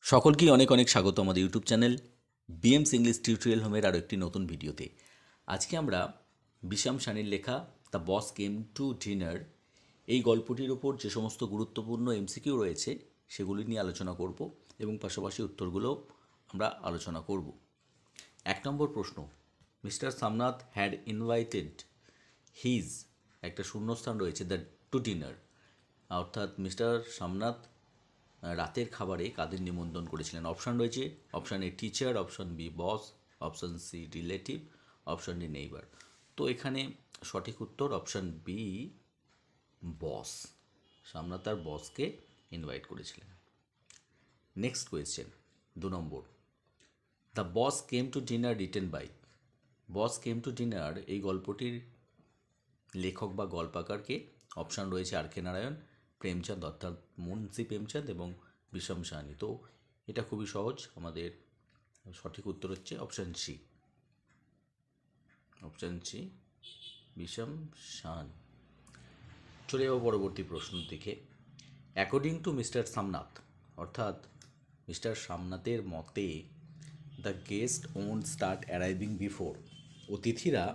সকলকেই অনেক অনেক স্বাগত আমাদের ইউটিউব চ্যানেল বিএমস ইংলিশ টিউটোরিয়াল হোমের আরও একটি নতুন ভিডিওতে। আজকে আমরা বিশাম সানির লেখা the boss came to dinner এই গল্পটির ওপর যে সমস্ত গুরুত্বপূর্ণ এমসিকিউ রয়েছে সেগুলি নিয়ে আলোচনা করব এবং পাশাপাশি উত্তরগুলোও আমরা আলোচনা করব। 1 নম্বর প্রশ্ন, Mister Shamnath had invited his একটা শূন্যস্থান রয়েছে দ্য টু ডিনার, অর্থাৎ মিস্টার সামনাথ রাতের খাবারে কাদের নিমন্ত্রণ করেছিলেন। অপশান রয়েছে option A teacher, option B boss, option C relative, option D neighbour. তো এখানে সঠিক উত্তর অপশান বি বস। সামনাথ তার বসকে ইনভাইট করেছিলেন। Next question 2 number, the boss came to dinner written by. Boss came to dinner এই গল্পটির লেখক বা গল্পকারকে। অপশান রয়েছে আর কে নারায়ণ, প্রেমচাঁদ অর্থাৎ মুন্সি প্রেমচাঁদ এবং বিষম সাহানি। তো এটা খুবই সহজ, আমাদের সঠিক উত্তর হচ্ছে অপশান সি, অপশান সি বিষম সাহানি। চলে যাবো পরবর্তী প্রশ্নের দিকে। অ্যাকর্ডিং টু মিস্টার সামনাথ, অর্থাৎ মিস্টার সামনাথের মতে the guest won't start arriving before, অতিথিরা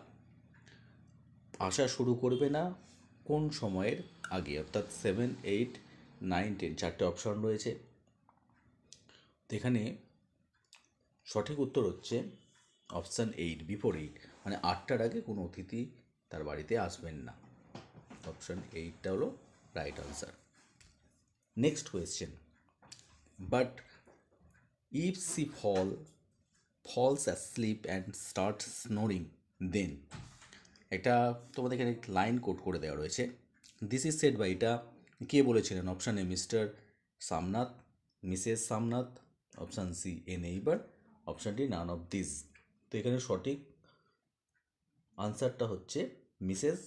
আসা শুরু করবে না কোন সময়ের আগে, অর্থাৎ 7, 8, 9, 10 চারটে অপশন রয়েছে। তো এখানে সঠিক উত্তর হচ্ছে অপশান 8, বিফোর 8, মানে 8টার আগে কোনো অতিথি তার বাড়িতে আসবেন না। অপশান 8টা হলো right answer. Next question, but if she falls asleep and start snoring then, একটা তোমাদের এখানে লাইন কোট করে দেওয়া রয়েছে। দিস ইজ সেড বাই, এটা কে বলেছিলেন? Option A Mister Shamnath, Mrs Shamnath, option C a neighbour, option D none of this. তো এখানে সঠিক আনসারটা হচ্ছে মিসেস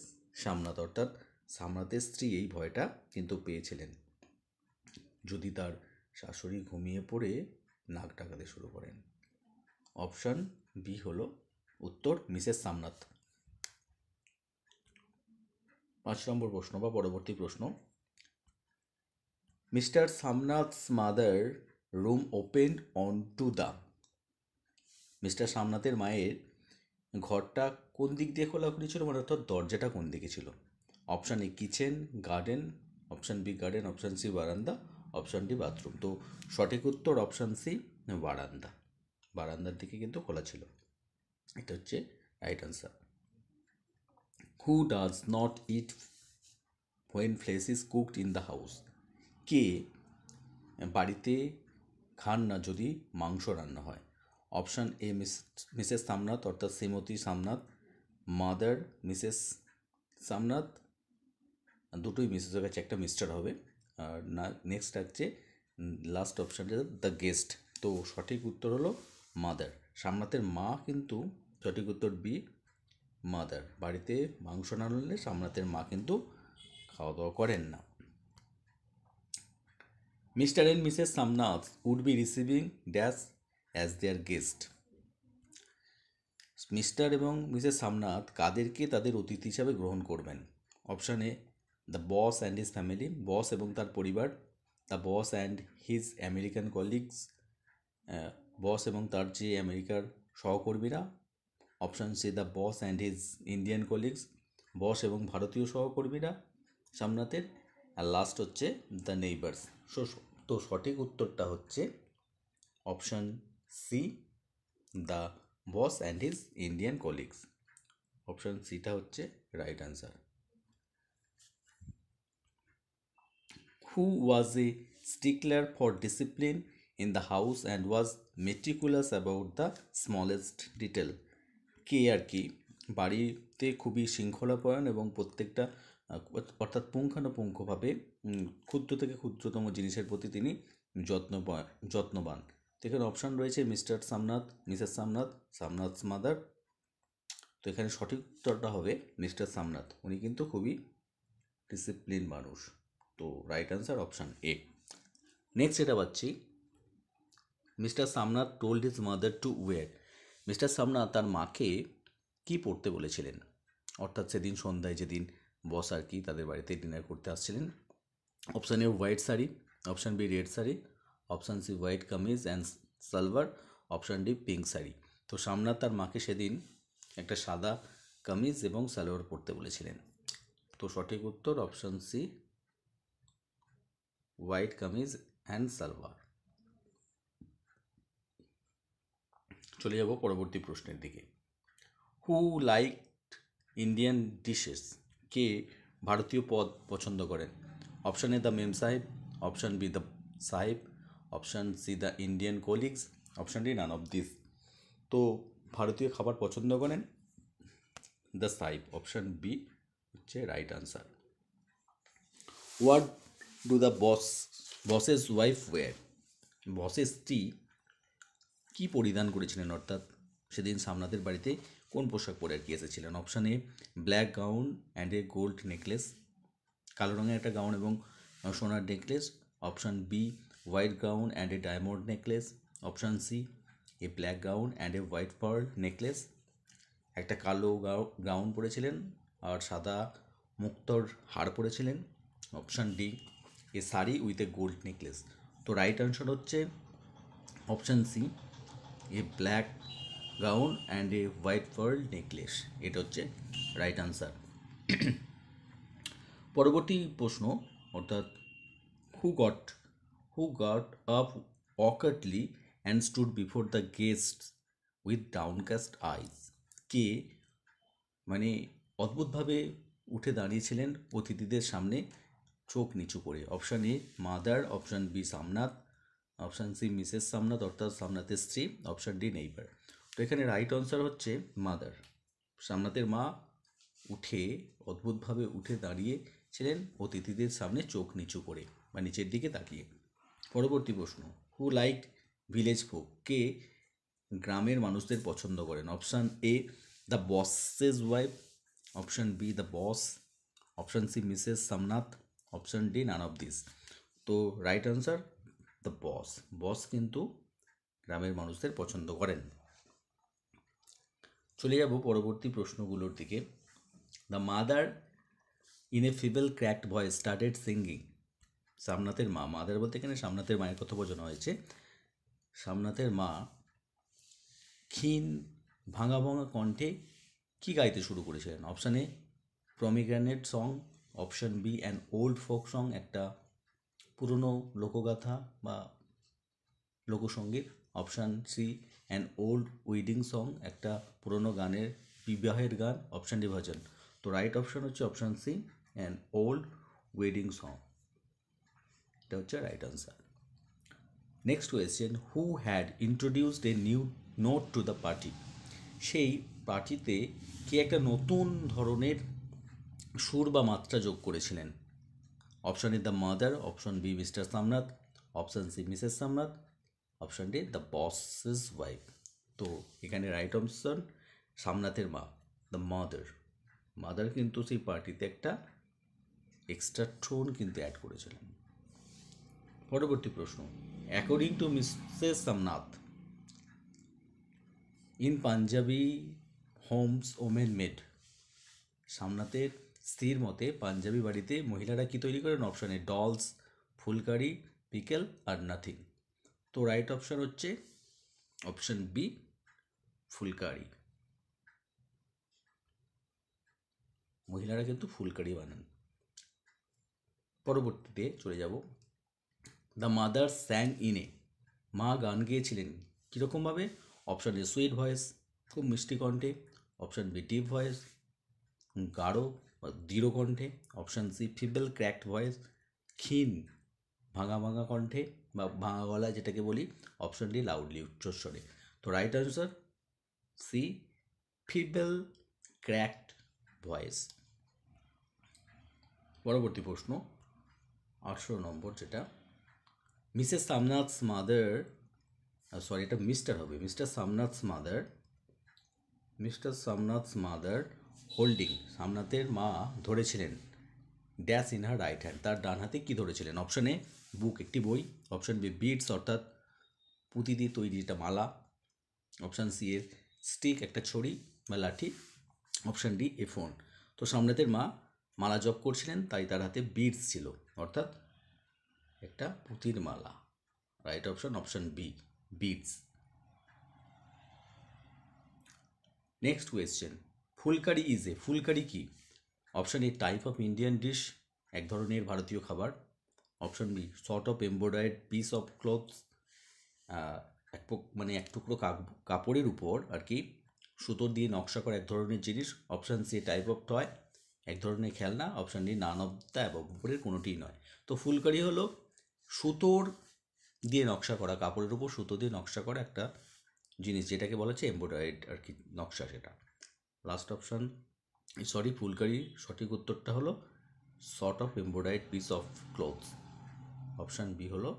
সামনাথ, অর্থাৎ সামনাথের স্ত্রী এই ভয়টা কিন্তু পেয়েছিলেন যদি তার শাশুড়ি ঘুমিয়ে পড়ে নাক ডাকাতে শুরু করেন। অপশান বি হলো উত্তর, মিসেস সামনাথ। 5 নম্বর প্রশ্ন বা পরবর্তী প্রশ্ন, Mister Shamnath's mother room open on to the, Mister সামনাথের মায়ের ঘরটা কোন দিক দিয়ে খোলাখুলি ছিল, মানে অর্থাৎ দরজাটা কোন দিকে ছিল? Option A kitchen, garden, option B garden, option C বারান্দা, অপশান ডি বাথরুম। তো সঠিক উত্তর অপশান সি বারান্দা, বারান্দার দিকে কিন্তু খোলা ছিল। এটা হচ্ছে right answer. Who does not eat when flesh is cooked in the house, কে বাড়িতে খান না যদি মাংস রান্না হয়? অপশান এ মিসেস সামনাথ অর্থাৎ শ্রীমতী সামনাথ, মাদার মিসেস সামনাথ, দুটোই মিসেস হয়ে গেছে, একটা মিস্টার হবে। আর না, নেক্সট আছে লাস্ট অপশানটা দ্য গেস্ট। তো সঠিক উত্তর হলো মাদার, সামনাথের মা, কিন্তু সঠিক উত্তর বি মাদার। বাড়িতে মাংস না রান্নলে সামনাথের মা কিন্তু খাওয়া দাওয়া করেন না। Mister and Mrs Shamnath would be receiving dash as their guest, Mister এবং মিসেস সামনাথ কাদেরকে তাদের অতিথি হিসাবে গ্রহণ করবেন? Option A the boss and his family, boss এবং তার পরিবার, the boss and his American colleagues, boss এবং তার যে আমেরিকার সহকর্মীরা, option C the boss and his Indian colleagues, boss এবং ভারতীয় সহকর্মীরা সামনাথের, আর লাস্ট হচ্ছে দ্য নেইবার্স। তো সঠিক উত্তরটা হচ্ছে option C the boss and his Indian colleagues. Option সিটা হচ্ছে right answer. Who was a stickler for discipline in the house and was meticulous about the smallest detail, কে আর কি বাড়িতে খুবই শৃঙ্খলাপরায়ণ এবং প্রত্যেকটা অর্থাৎ পুঙ্খানুপুঙ্খভাবে ক্ষুদ্র থেকে ক্ষুদ্রতম জিনিসের প্রতি তিনি যত্নবান। তো এখানে অপশান রয়েছে মিস্টার সামনাথ, মিসেস সামনাথ, সামনাথস মাদার। তো এখানে সঠিক উত্তরটা হবে মিস্টার সামনাথ, উনি কিন্তু খুবই ডিসিপ্লিন মানুষ। তো right answer option A. Next এটা পাচ্ছি, Mister Shamnath told his mother to wear, Mister Shamnath তার মাকে কি পড়তে বলেছিলেন? অর্থাৎ সেদিন সন্ধ্যায় যেদিন বস আর কি তাদের বাড়িতে ডিনার করতে আসছিলেন। Option A white sari, option B red sari, option C white kameez and salwar, option D pink sari. তো সামনাথ তার মাকে সেদিন একটা সাদা কামিজ এবং সালোয়ার পরতে বলেছিলেন। তো সঠিক উত্তর option C white kameez and salwar. চলে যাব পরবর্তী প্রশ্নের দিকে। হু লাইক ইন্ডিয়ান ডিশেস, কে ভারতীয় পদ পছন্দ করেন? Option A the memsahib, option B the sahib, option C the Indian colleagues, option D none of this. তো ভারতীয় খাবার পছন্দ করেন দ্য সাহেব, অপশান বি হচ্ছে right answer. What do the boss's wife wear, বসের স্ত্রী কী পরিধান করেছিলেন, অর্থাৎ সেদিন সামনাথের বাড়িতে কোন পোশাক পরে আর কি এসেছিলেন? Option A black gown and a gold necklace, কালো রঙের একটা গাউন এবং সোনার necklace. Option B white gown and a diamond necklace, option C a black gown and a white pearl necklace, একটা কালো গাউন পরেছিলেন আর সাদা মুক্তোর হার পরেছিলেন, option D a sari with a gold necklace. তো রাইট আনসার হচ্ছে option C a black gown and a white pearl necklace, এটা হচ্ছে রাইট আনসার। পরবর্তী প্রশ্ন, অর্থাৎ who got up awkwardly and stood before the guests with downcast eyes, কে মানে অদ্ভুতভাবে উঠে দাঁড়িয়েছিলেন অতিথিদের সামনে চোখ নিচু করে? Option A mother, option B Shamnath, option C Mrs Shamnath অর্থাৎ সামনাথের স্ত্রী, অপশান ডি নেইবার। তো এখানে রাইট আনসার হচ্ছে মাদার। সামনাথের মা উঠে অদ্ভুতভাবে উঠে দাঁড়িয়েছিলেন অতিথিদের সামনে চোখ নিচু করে বা নিচের দিকে তাকিয়ে। পরবর্তী প্রশ্ন, হু লাইক ভিলেজ ফোক, কে গ্রামের মানুষদের পছন্দ করেন? Option A the boss's wife, option B the boss, option C Mrs Shamnath, option D none of this. তো right answer the boss. Boss কিন্তু গ্রামের মানুষদের পছন্দ করেন। চলে যাব পরবর্তী প্রশ্নগুলোর দিকে। The mother in a feeble cracked voice started singing, সামনাথের মা, মাদার বলতে এখানে সামনাথের মায়ের কথা বোঝানো হয়েছে। সামনাথের মা ক্ষীণ ভাঙা ভাঙা কণ্ঠে কী গাইতে শুরু করেছিলেন? Option A pomegranate song, option B an old folk song, একটা পুরনো লোকগাথা বা লোকসঙ্গীত, option C an old wedding song, একটা পুরনো গানের বিবাহের গান, অপশান ডি ভজন। তো রাইট অপশান হচ্ছে option C an old wedding song, এটা হচ্ছে right answer. Next question, who had introduced a new note to the party, সেই পার্টিতে কে একটা নতুন ধরনের সুর বা মাত্রা যোগ করেছিলেন? Option A the mother, option B Mister Shamnath, option C Mrs Shamnath, option D the boss's wife. তো এখানে রাইট অপশান সামনাথের মা, দ্য মাদার। মাদার কিন্তু সেই পার্টিতে একটা এক্সট্রা টোন কিন্তু অ্যাড করেছিলেন। পরবর্তী প্রশ্ন, according to Mrs Shamnath in Punjabi homes women made, সামনাথের স্ত্রীর মতে পাঞ্জাবি বাড়িতে মহিলারা কি তৈরি করেন? Option A dolls, phulkari, pickle আর নাথিং। তো রাইট অপশান হচ্ছে অপশান বি ফুলকারি, মহিলারা কিন্তু ফুলকারি বানান। পরবর্তীতে চলে যাব, the mother sang in a, মা গান গেয়েছিলেন কীরকমভাবে? অপশান এ সুইট ভয়েস, খুব মিষ্টি কণ্ঠে, অপশান বি ডিপ ভয়েস, গাঢ় বা দৃঢ় কণ্ঠে, option C feeble cracked voice, ক্ষীণ ভাঙা ভাঙা কণ্ঠে বা ভাঙা গলা যেটাকে বলি, অপশান ডি লাউডলি উচ্চস্বরে। তো right answer C feeble cracked voice. পরবর্তী প্রশ্ন 18 নম্বর, যেটা মিসেস সামনাথস মাদার, সরি এটা মিস্টার হবে, মিস্টার সামনাথস মাদার হোল্ডিং, সামনাথের মা ধরেছিলেন dash in her right hand, তার ডান হাতে কী ধরেছিলেন? অপশান এ বুক, একটি বই, অপশান বি বিডস অর্থাৎ পুঁতি দিয়ে তৈরি যেটা মালা, অপশান সি এ স্টিক একটা ছড়ি বা লাঠি, অপশান ডি এ ফোন। তো সামনাথের মা মালা জপ করছিলেন তাই তার হাতে বিডস ছিল অর্থাৎ একটা পুঁতির মালা। Right option B, beads. Next question, phulkari is a, phulkari কি? Option A type of Indian dish, এক ধরনের ভারতীয় খাবার। Option B sort of embroidered piece of cloths, মানে এক টুকরো কাপড়ের উপর আর কি সুতোর দিয়ে নকশা করা এক ধরনের জিনিস। Option C type of toy, এক ধরনের খেলনা। Option D none of the above, উপরের কোনোটিই নয়। তো ফুলকারি হলো সুতোর দিয়ে নকশা করা, কাপড়ের উপর সুতো দিয়ে নকশা করা একটা জিনিস, যেটাকে বলা হচ্ছে এমব্রয়ডারিড আর কি নকশা, সেটা। লাস্ট অপশান, সরি, ফুলকারির সঠিক উত্তরটা হলো sort of embroidered piece of clothes. Option B হলো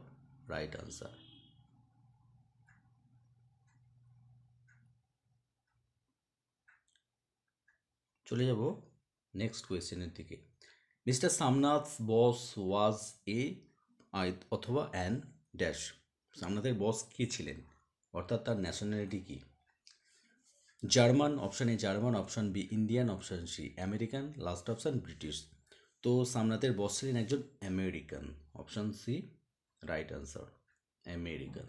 রাইট আনসার। চলে যাব নেক্সট কোয়েশ্চেনের দিকে। মিস্টার সামনাথ বস ওয়াজ এ অথবা অ্যান ড্যাশ, সামনাথের বস কে ছিলেন, অর্থাৎ তার ন্যাশনালিটি কি? German, option A German. Option B Indian. Option C American. Last option British. তো সামনাথের বস ছিলেন একজন American. Option C right answer, American.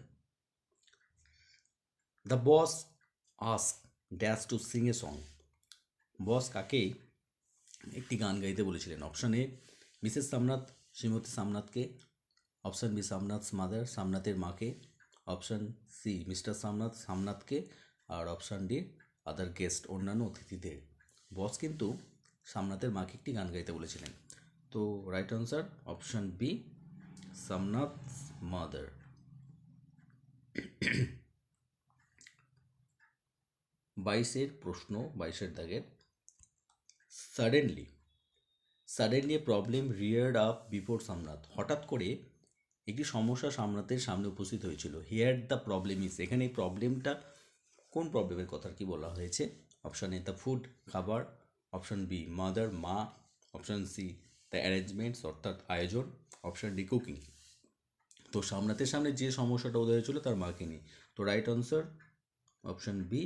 The boss ask dash to sing a song, boss কাকে একটি গান গাইতে বলেছিলেন? অপশান এ মিসেস সামনাথ, শ্রীমতী সামনাথকে। অপশান বি সামনাথস মাদার, সামনাথের মাকে। অপশান সি মিস্টার সামনাথ, সামনাথকে। আর অপশান ডি আদার গেস্ট, অন্যান্য অতিথিদের। বস কিন্তু সামনাথের মাকে একটি গান গাইতে বলেছিলেন। তো right answer option B, Shamnath's mother. 22-এর প্রশ্ন, 22-এর দাগের। Suddenly a problem reared up before Shamnath, হঠাৎ করে একটি সমস্যা সামনাথের সামনে উপস্থিত হয়েছিল। হিয়ার দ্য প্রবলেম ইজ, এখানে এই প্রবলেমটা কোন প্রবলেমের কথা কি বলা হয়েছে? অপশান এ দ্য ফুড, খাবার। অপশান বি মাদার, মা। অপশান সি দ্য অ্যারেঞ্জমেন্টস, অর্থাৎ আয়োজন। Option D cooking. তো সামনাথের সামনে যে সমস্যাটা উদয় হয়েছিল তার মাকে নিয়ে। তো right answer option B,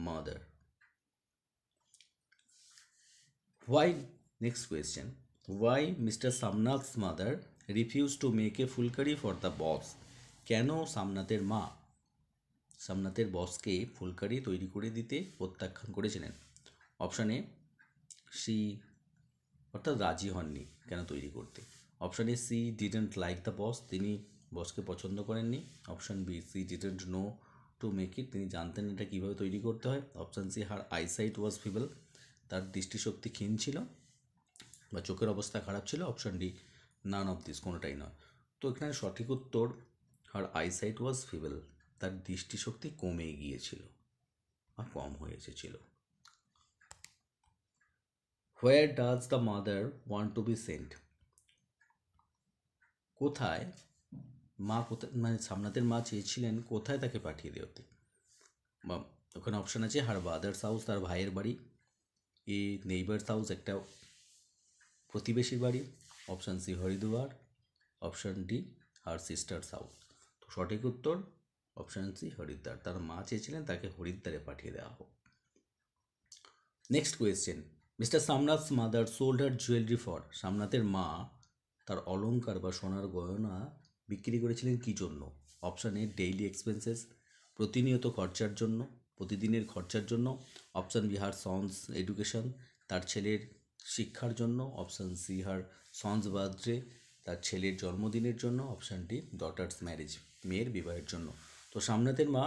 mother. Why, next question, why Mr. Samnath's mother refused to make a phulkari for the boss? কেন সামনাথের মা সামনাথের বসকে ফুলকারি তৈরি করে দিতে প্রত্যাখ্যান করেছিলেন? অপশান এ সি, অর্থাৎ রাজি হননি কেন তৈরি করতে। Option A she didn't like the boss, তিনি বসকে পছন্দ করেননি। Option B she didn't know to make it, তিনি জানতেন এটা কীভাবে তৈরি করতে হয়। Option C her eyesight was feeble, তার দৃষ্টিশক্তি ক্ষীণ ছিল বা চোখের অবস্থা খারাপ ছিল। Option D none of this, কোনোটাই নয়। তো এখানে সঠিক উত্তর হার আইসাইট ওয়াজ ফিবল, তার দৃষ্টিশক্তি কমে গিয়েছিল বা কম হয়ে এসেছিল। Where does the mother want to be sent, কোথায় মানে সামনাথের মা চেয়েছিলেন কোথায় তাকে পাঠিয়ে দেওয়াতে? বা ওখানে অপশান আছে হার ব্রাদার্স হাউস, তার ভাইয়ের বাড়ি। এ নেইবার্স হাউস, একটা প্রতিবেশীর বাড়ি। Option C Haridwar. Option D her sister's house. তো সঠিক উত্তর অপশান সি হরিদ্বার, তার মা চেয়েছিলেন তাকে হরিদ্বারে পাঠিয়ে দেওয়া হোক। Next question, Mister Shamnath's mother sold her jewellery for, সামনাথের মা তার অলংকার বা সোনার গয়না বিক্রি করেছিলেন কী জন্য? অপশান এ ডেইলি এক্সপেন্সেস, প্রতিনিয়ত খরচার জন্য, প্রতিদিনের খরচার জন্য। অপশান বি হার সন্স এডুকেশন, তার ছেলের শিক্ষার জন্য। অপশান সি হার সন্স বার্থডে, তার ছেলের জন্মদিনের জন্য। অপশান ডি ডটার্স ম্যারেজ, মেয়ের বিবাহের জন্য। তো সামনাথের মা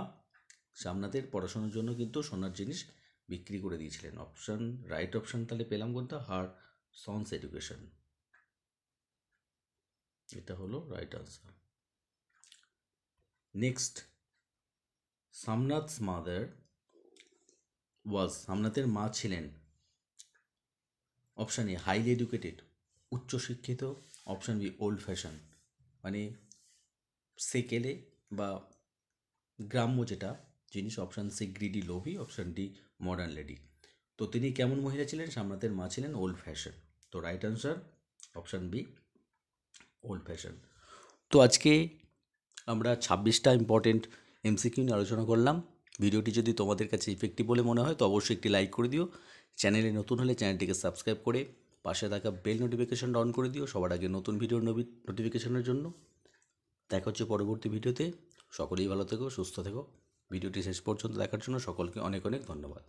সামনাথের পড়াশোনার জন্য কিন্তু সোনার জিনিস বিক্রি করে দিয়েছিলেন। অপশান রাইট অপশান তাহলে পেলাম কোনটা, হার সন্স এডুকেশন, এটা হলো right answer. Next, Shamnath's mother was, সামনাথের মা ছিলেন অপশান এ হাইলি এডুকেটেড, উচ্চশিক্ষিত। অপশান বি ওল্ড ফ্যাশন, মানে সেকেলে বা গ্রাম্য যেটা জিনিস। অপশান সি গ্রিডি লোভি। Option D modern lady. তো তিনি কেমন মহিলা ছিলেন? সামনাথের মা ছিলেন ওল্ড ফ্যাশন। তো right answer option B, old fashion. তো আজকে আমরা 26টা ইম্পর্টেন্ট এমসিকিউ নিয়ে আলোচনা করলাম। ভিডিওটি যদি তোমাদের কাছে ইফেক্টিভ বলে মনে হয় তো অবশ্যই একটি লাইক করে দিও। চ্যানেলে নতুন হলে চ্যানেলটিকে সাবস্ক্রাইব করে পাশে থাকা বেল নোটিফিকেশনটা অন করে দিও সবার আগে নতুন ভিডিওর নোটিফিকেশনের জন্য। দেখা হচ্ছে পরবর্তী ভিডিওতে। সকলেই ভালো থেকো, সুস্থ থেকো। ভিডিওটি শেষ পর্যন্ত দেখার জন্য সকলকে অনেক অনেক ধন্যবাদ।